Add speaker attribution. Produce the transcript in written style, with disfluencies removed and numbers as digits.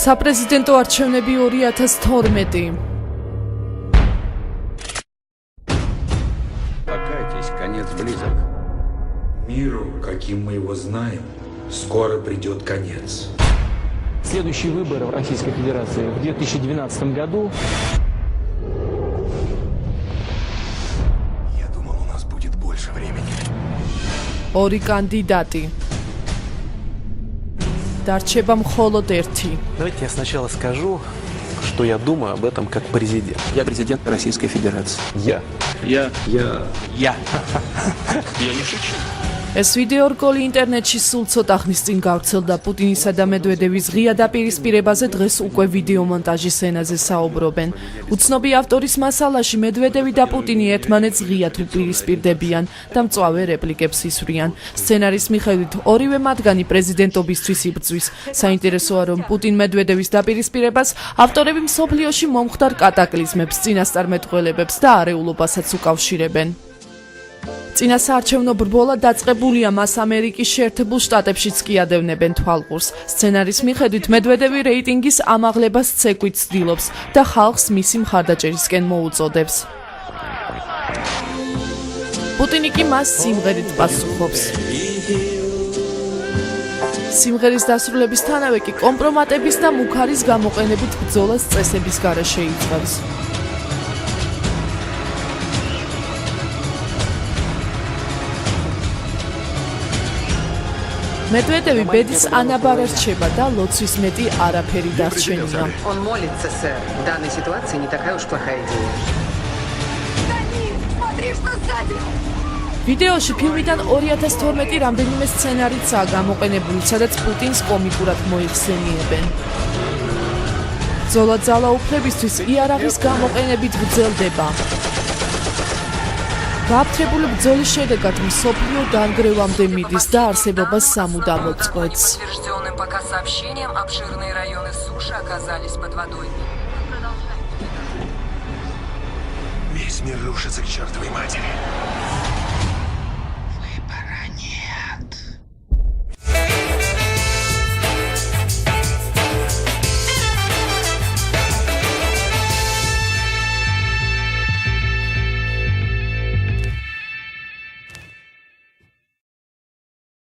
Speaker 1: საპრეზიდენტო არჩევნები 2012.
Speaker 2: Покайтесь, конец близок.
Speaker 3: Миру, каким мы его знаем, скоро придет конец.
Speaker 4: Следующие выборы в Российской Федерации в 2012 году.
Speaker 3: Я думал, у нас будет больше времени.
Speaker 1: ორი კანდიდატი. დარჩება მხოლოდ ერთი.
Speaker 5: Давайте я сначала скажу, что я думаю об этом как президент.
Speaker 2: Я президент Российской Федерации.
Speaker 5: Я.
Speaker 2: Я не шучу.
Speaker 1: ეს ვიდეო რგოლი ინტერნეტში სულ ცოტა ხნის წინ გავრცელდა. პუტინისა და მედვედევის ღია დაპირისპირებაზე დღეს უკვე ვიდეო მონტაჟის ენაზე საუბრობენ. უცნობი ავტორის მასალაში მედვედევი და პუტინი ერთმანეთს ღიად უპირისპირდებიან და მწვავე რეპლიკებს ისვრიან. სცენარის მიხედვით ორივე მათგანი პრეზიდენტობისთვის იბრძვის. საინტერესოა, რომ პუტინ-მედვედევის დაპირისპირებას ავტორები მსოფლიოში მომხდარ კატაკლიზმებს, წინასწარმეტყველებებს და არეულობასაც უკავშირებენ. წინასაარჩევნო ბრბოლა დაწყებულია, მას ამერიკის შეერთებულ შტატებშიც კი ადევნებენ თვალყურს. სცენარის მიხედვით მედვედევი რეიტინგის ამაღლებას ცეკვით ცდილობს და ხალხს მისი მხარდაჭერისკენ მოუწოდებს. პუტინი კი მას სიმღერით პასუხობს. სიმღერის დასრულებისთანავე კი კომპრომატების და მუქარის გამოყენებით ბრძოლას წესების გარეშე იწყებს. მედვედევი ბედის ანაბარ რჩება და ლოცვის მეტი არაფერი დარჩენია.
Speaker 6: Он молится, сэр. В данной ситуации не такая уж плохая идея.
Speaker 1: ვიდეოში ფილმიდან 2012 რამდენიმე სცენარიცაა გამოყენებული, სადაც პუტინს კომიკურად მოიხსენიებენ. ბრძოლა ძალაუფლებისთვის იარაღის გამოყენებით გრძელდება. გააფთრებული ბრძოლის შედეგად მსოფლიო დანგრევამდე მიდის და არსებობას სამუდამოდ წყვეტს.
Speaker 7: Подтвержденным пока сообщением, обширные районы суши оказались под водой.
Speaker 3: Весь мир рушится к чертовой матери.